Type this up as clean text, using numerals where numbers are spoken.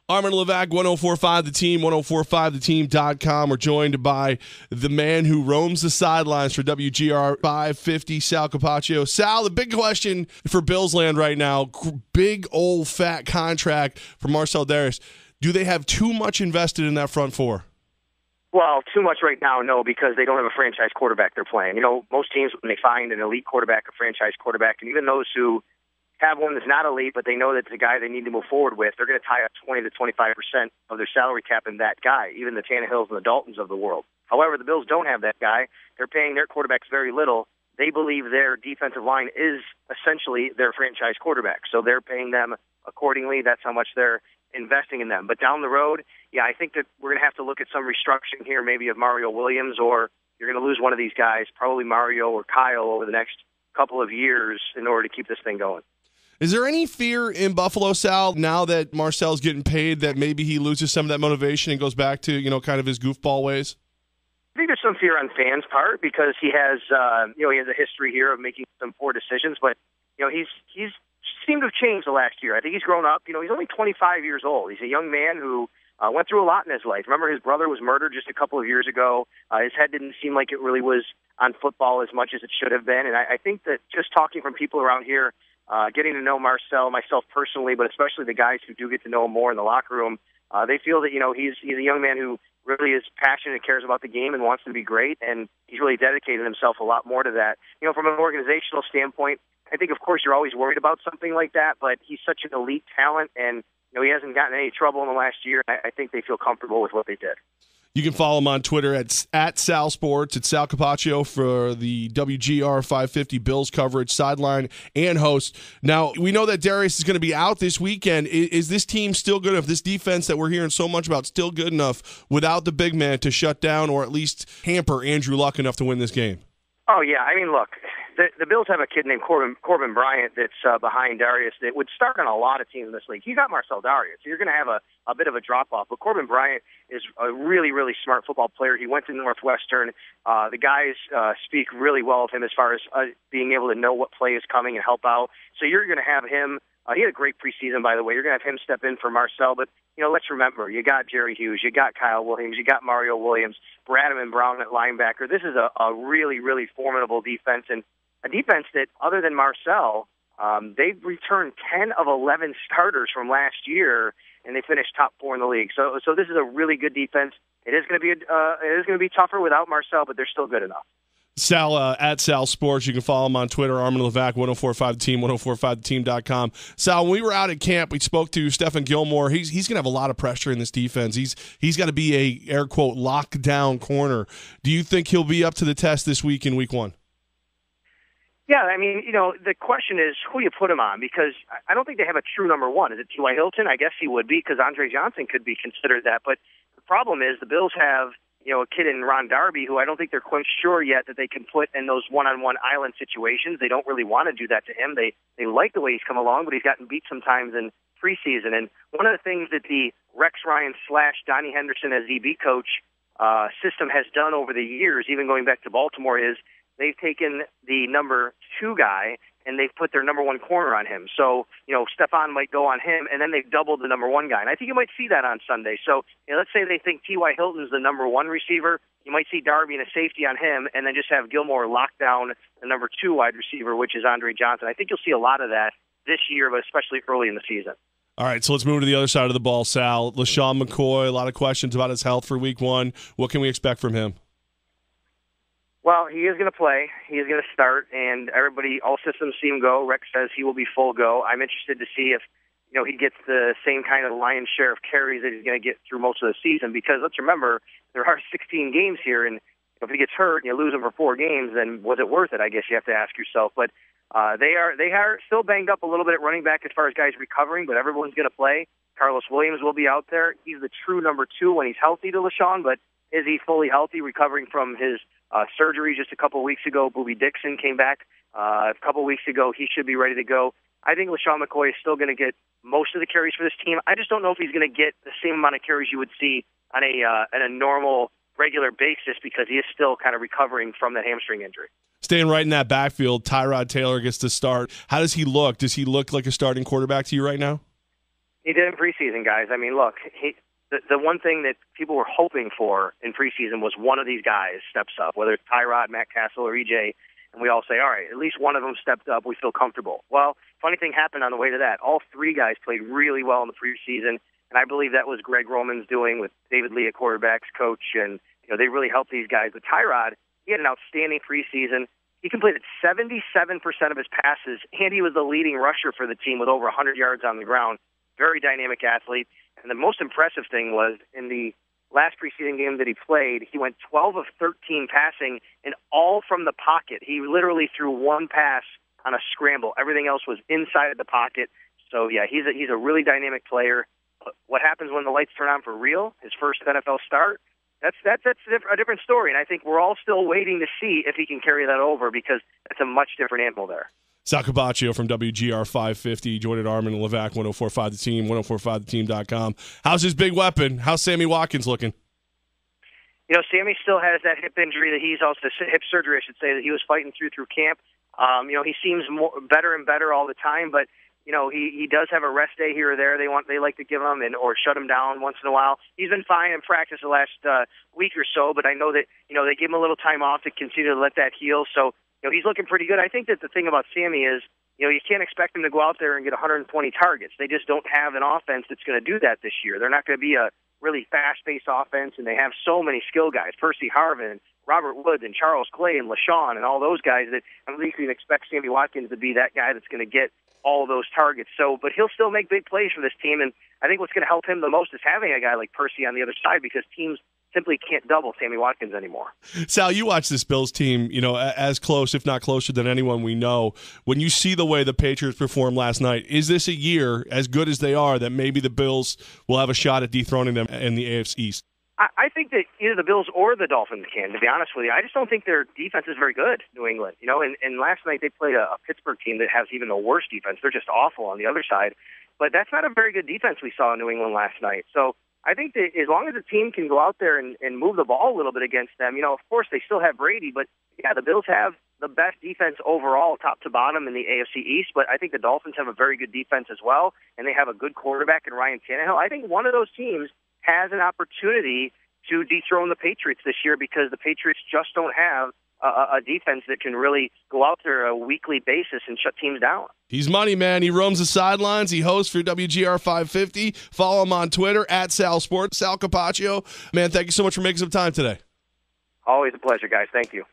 Armin Levac, 1045 The Team, 1045theteam.com. We're joined by the man who roams the sidelines for WGR 550, Sal Capaccio. Sal, the big question for Bills land right now, big old fat contract for Marcell Dareus. Do they have too much invested in that front four? Well, too much right now, no, because they don't have a franchise quarterback they're playing. You know, most teams, when they find an elite quarterback, a franchise quarterback, and even those who have one that's not elite, but they know that it's a guy they need to move forward with, they're going to tie up 20 to 25% of their salary cap in that guy, even the Tannehills and the Daltons of the world. However, the Bills don't have that guy. They're paying their quarterbacks very little. They believe their defensive line is essentially their franchise quarterback, so they're paying them accordingly. That's how much they're investing in them. But down the road, yeah, I think that we're going to have to look at some restructuring here, maybe of Mario Williams, or you're going to lose one of these guys, probably Mario or Kyle, over the next couple of years in order to keep this thing going. Is there any fear in Buffalo, Sal, now that Marcel's getting paid, that maybe he loses some of that motivation and goes back to, kind of his goofball ways? I think there's some fear on fans' part because he has, he has a history here of making some poor decisions, but, he's seemed to have changed the last year. I think he's grown up. He's only 25 years old. He's a young man who went through a lot in his life. Remember, his brother was murdered just a couple of years ago. His head didn't seem like it really was on football as much as it should have been, and I think that just talking from people around here, getting to know Marcell, myself personally, but especially the guys who do get to know him more in the locker room, they feel that, he's a young man who really is passionate and cares about the game and wants to be great, and he's really dedicated himself a lot more to that. From an organizational standpoint, I think, of course, you're always worried about something like that, but he's such an elite talent, and he hasn't gotten any trouble in the last year. I think they feel comfortable with what they did. You can follow him on Twitter at Sal Sports. It's Sal Capaccio for the WGR 550 Bills coverage, sideline and host. Now, we know that Dareus is going to be out this weekend. Is this team still good enough, this defense that we're hearing so much about, still good enough without the big man to shut down or at least hamper Andrew Luck enough to win this game? Oh, yeah. I mean, look, the Bills have a kid named Corbin Bryant that's behind Dareus that would start on a lot of teams in this league. You got Marcell Dareus, so you're going to have a bit of a drop-off. But Corbin Bryant is a really, really smart football player. He went to Northwestern. The guys speak really well of him as far as being able to know what play is coming and help out. So you're going to have him. He had a great preseason, by the way. You're going to have him step in for Marcell. But, let's remember, you got Jerry Hughes, you got Kyle Williams, you got Mario Williams, Bradman Brown at linebacker. This is a really, really formidable defense, and a defense that, other than Marcell, they've returned 10 of 11 starters from last year, and they finished top 4 in the league. So this is a really good defense. It is going to be tougher without Marcell, but they're still good enough. Sal, at Sal Sports. You can follow him on Twitter, Armin Levac, 1045 The Team, 1045theteam.com. Sal, when we were out at camp, we spoke to Stephen Gilmore. He's going to have a lot of pressure in this defense. He's got to be a, air quote, lockdown corner. Do you think he'll be up to the test this week in week 1? Yeah, I mean, the question is who you put him on, because I don't think they have a true number one. Is it T.Y. Hilton? I guess he would be, because Andre Johnson could be considered that. But the problem is the Bills have a kid in Ron Darby who I don't think they're quite sure yet that they can put in those one-on-one island situations. They don't really want to do that to him. They like the way he's come along, but he's gotten beat sometimes in preseason. And one of the things that the Rex Ryan / Donnie Henderson as DB coach system has done over the years, even going back to Baltimore, is they've taken the number 2 guy and they've put their number 1 corner on him. So, Stephon might go on him, and then they've doubled the number 1 guy. And I think you might see that on Sunday. So, let's say they think T.Y. Hilton's the number 1 receiver. You might see Darby and a safety on him, and then just have Gilmore lock down the number 2 wide receiver, which is Andre Johnson. I think you'll see a lot of that this year, but especially early in the season. All right, so let's move to the other side of the ball, Sal. LaShawn McCoy, a lot of questions about his health for week 1. What can we expect from him? Well, he is going to play. He is going to start, and all systems seem go. Rex says he will be full go. I'm interested to see if, he gets the same kind of lion's share of carries that he's going to get through most of the season, because let's remember, there are 16 games here, and if he gets hurt and you lose him for 4 games, then was it worth it, I guess you have to ask yourself. But they are still banged up a little bit at running back as far as guys recovering, but everyone's going to play. Carlos Williams will be out there. He's the true number 2 when he's healthy to LaShawn, but is he fully healthy, recovering from his surgery just a couple of weeks ago? Boobie Dixon came back a couple of weeks ago. He should be ready to go. I think LaShawn McCoy is still going to get most of the carries for this team. I just don't know if he's going to get the same amount of carries you would see on a normal, regular basis, because he is still kind of recovering from that hamstring injury. Staying right in that backfield, Tyrod Taylor gets to start. How does he look? Does he look like a starting quarterback to you right now? He did in preseason, guys. I mean, look, the one thing that people were hoping for in preseason was one of these guys steps up, whether it's Tyrod, Matt Castle, or EJ, and we all say, all right, at least one of them stepped up. We feel comfortable. Well, funny thing happened on the way to that. All three guys played really well in the preseason, and I believe that was Greg Roman's doing with David Lee at quarterbacks coach, and they really helped these guys. But Tyrod, he had an outstanding preseason. He completed 77% of his passes, and he was the leading rusher for the team with over 100 yards on the ground. Very dynamic athlete. And the most impressive thing was in the last preseason game that he played, he went 12 of 13 passing, and all from the pocket. He literally threw one pass on a scramble. Everything else was inside of the pocket. So, yeah, he's a really dynamic player. What happens when the lights turn on for real, his first NFL start, that's a different story. And I think we're all still waiting to see if he can carry that over, because that's a much different animal there. Sal Capaccio from WGR 550, joined at Armin and Levac, 1045 The Team, 1045theteam.com. How's his big weapon? How's Sammy Watkins looking? Sammy still has that hip injury that he's also hip surgery, I should say, that he was fighting through camp. He seems better and better all the time, but he does have a rest day here or there. They like to give him or shut him down once in a while. He's been fine in practice the last week or so, but I know that they give him a little time off to continue to let that heal. So he's looking pretty good. I think that the thing about Sammy is you can't expect him to go out there and get 120 targets. They just don't have an offense that's going to do that this year. They're not going to be a really fast-paced offense, and they have so many skill guys, Percy Harvin, Robert Woods, and Charles Clay, and LaShawn, and all those guys that at least you can expect Sammy Watkins to be that guy that's going to get all of those targets. But he'll still make big plays for this team, and I think what's going to help him the most is having a guy like Percy on the other side, because teams simply can't double Sammy Watkins anymore. Sal, you watch this Bills team, as close, if not closer than anyone we know. When you see the way the Patriots performed last night, is this a year, as good as they are, that maybe the Bills will have a shot at dethroning them in the AFC East? I think that either the Bills or the Dolphins can, to be honest with you. I just don't think their defense is very good, New England. And last night they played a Pittsburgh team that has even a worse defense. They're just awful on the other side. But that's not a very good defense we saw in New England last night. So I think that as long as the team can go out there and move the ball a little bit against them, of course they still have Brady, but yeah, the Bills have the best defense overall, top to bottom in the AFC East, but I think the Dolphins have a very good defense as well, and they have a good quarterback in Ryan Tannehill. I think one of those teams has an opportunity to dethrone the Patriots this year, because the Patriots just don't have a defense that can really go out there a weekly basis and shut teams down. He's money, man. He roams the sidelines. He hosts for WGR 550. Follow him on Twitter, @SalSports. Sal Capaccio. Man, thank you so much for making some time today. Always a pleasure, guys. Thank you.